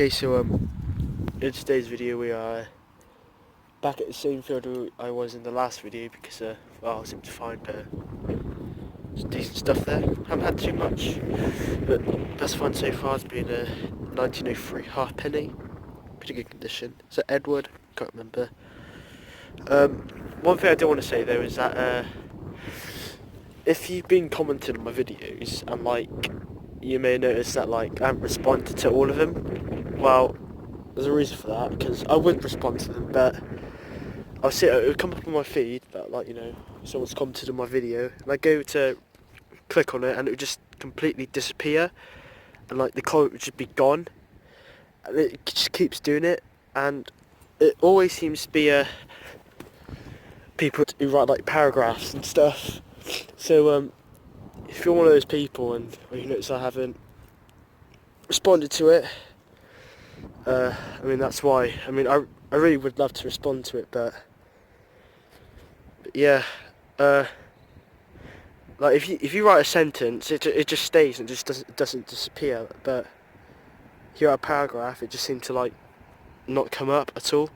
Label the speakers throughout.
Speaker 1: Okay, so in today's video we are back at the same field I was in the last video because well, I was able to find some decent stuff there. Haven't had too much, but best find so far has been a 1903 halfpenny, pretty good condition. So Edward, can't remember. One thing I do want to say though is that if you've been commenting on my videos and you may notice that I haven't responded to all of them. Well, there's a reason for that, because I would respond to them, but it would come up on my feed that someone's commented on my video, and I go to click on it and it would just completely disappear, and the comment would just be gone, and it just keeps doing it, and it always seems to be people who write paragraphs and stuff. So if you're one of those people and you notice I haven't responded to it, that's why. I really would love to respond to it, but yeah, if you write a sentence, it just stays and just doesn't disappear. But if you write a paragraph, it just seemed to not come up at all,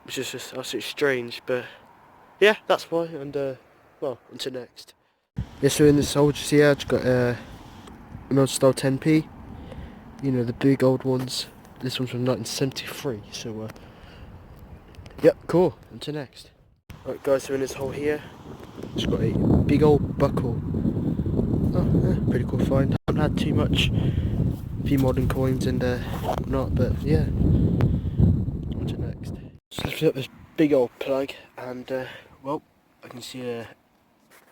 Speaker 1: which is just absolutely strange. But yeah, that's why. And well, until next. Yeah, so in this soldiers here, I've just got an old style 10p. You know, the big old ones. This one's from 1973. So yep, cool. Until next. Right guys, so in this hole here, just got a big old buckle. Oh, yeah, pretty cool find. Haven't had too much. A few modern coins and whatnot, but yeah. Until next. Just lifted up this big old plug, and well, I can see a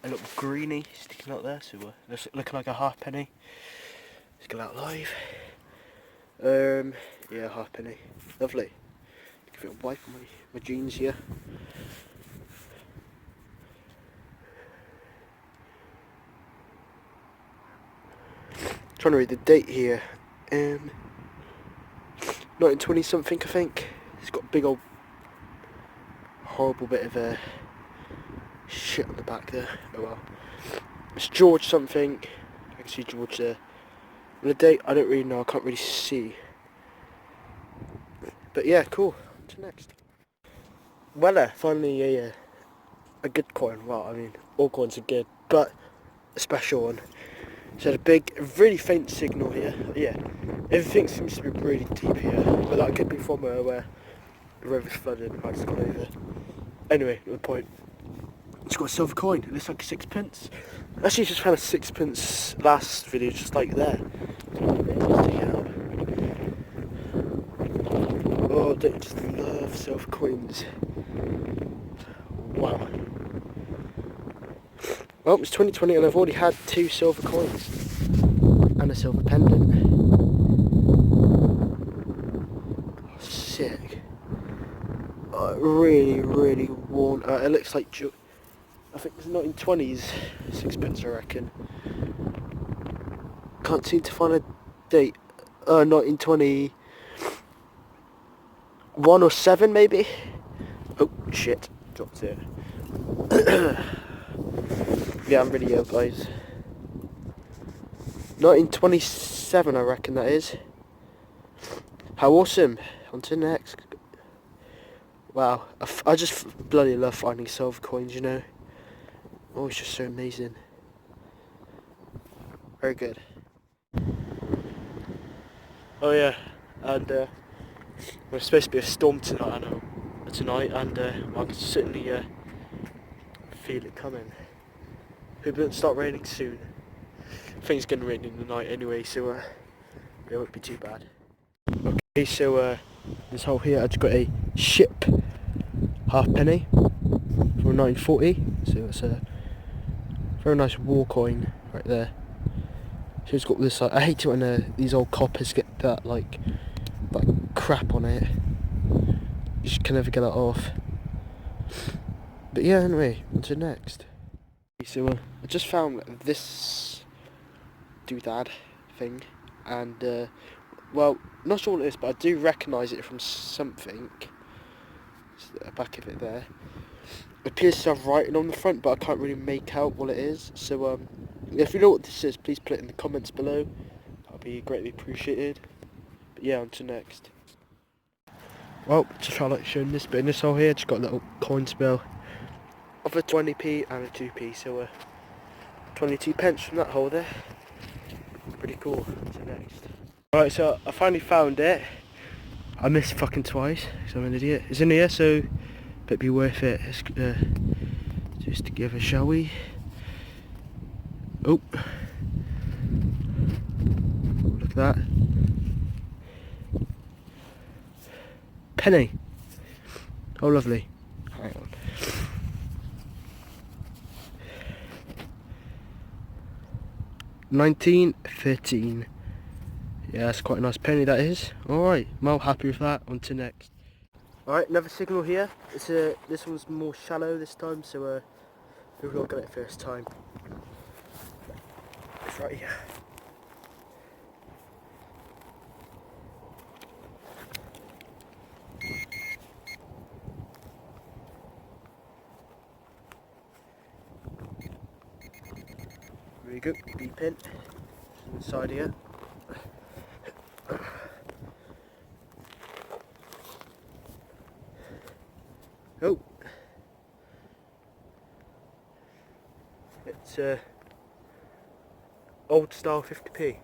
Speaker 1: little greenie sticking out there, so looking like a halfpenny. Let's go out live. Yeah, halfpenny. Lovely. Give it a wipe on my jeans here. Trying to read the date here. 1920 something, I think. It's got a big old horrible bit of shit on the back there. Oh well. It's George something. I can see George there. And the date I don't really know, I can't really see. But yeah, cool. On to next. Well, finally a good coin. Well, all coins are good, but a special one. So a big, really faint signal here. Yeah, everything seems to be really deep here, but that could be from where the river's flooded and I just gone over. Anyway, the point. It's got a silver coin. It looks like 6p. Actually, just found a 6p last video, just like there. Oh, don't just love silver coins. Wow. Well, it's 2020 and I've already had 2 silver coins and a silver pendant. Oh, sick. Really, really worn. It looks like I think it's 1920s 6p, I reckon. Can't seem to find a date. 1921 or 7 maybe. Oh shit, dropped it. Yeah, I'm really ill, guys. 1927, I reckon that is. How awesome! On to the next. Wow, I just bloody love finding silver coins, you know. Oh, it's just so amazing. Very good. Oh yeah, and there's supposed to be a storm tonight, and I can certainly feel it coming. Hope it won't start raining soon. I think it's going to rain in the night anyway, so it won't be too bad. Okay, so this hole here, I just got a ship halfpenny from 1940, so it's a very nice war coin right there. So it's got this, I hate it when these old coppers get that crap on it. You just can never get that off. But yeah, anyway, on to the next. So I just found this doodad thing, and well, not sure what it is, but I do recognise it from something. It's the back of it there. It appears to have writing on the front, but I can't really make out what it is. So if you know what this is, please put it in the comments below. That'll be greatly appreciated. But yeah, on to next. Well, just try like showing this bit in this hole here, just got a little coin spill of a 20p and a 2p, so 22 pence from that hole there. Pretty cool. On to next. Alright, so I finally found it. I missed fucking twice, because I'm an idiot. It's in here, so it'd be worth it. Just to give a shall we? Oh, look at that. Penny. Oh, lovely. Hang on. $19.13. Yeah, that's quite a nice penny, that is. Alright, well, happy with that. On to next. Alright, another signal here. It's this one's more shallow this time, so we've not got it first time. It's right here. There we go, deep in. Inside here. Oh, it's old style 50p.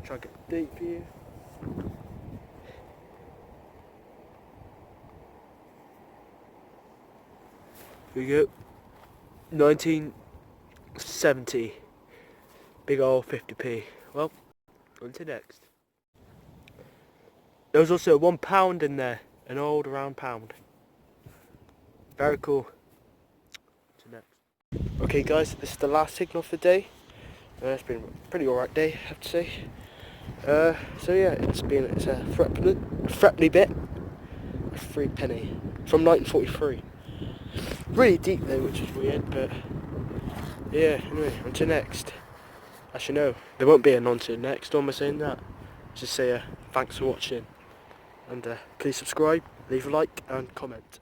Speaker 1: Try and get the date for you. Here we go. 1970. Big old 50p. Well, on to next. There was also £1 in there, an old round pound. Very cool. To next. Okay guys, this is the last signal for the day. It's been a pretty alright day, I have to say. So yeah, it's a Threpley bit, a 3p from 1943. Really deep though, which is weird, but yeah. Anyway, on to next. Actually no, there won't be an on to next. Why am I saying that? Just say thanks for watching, and please subscribe, leave a like and comment.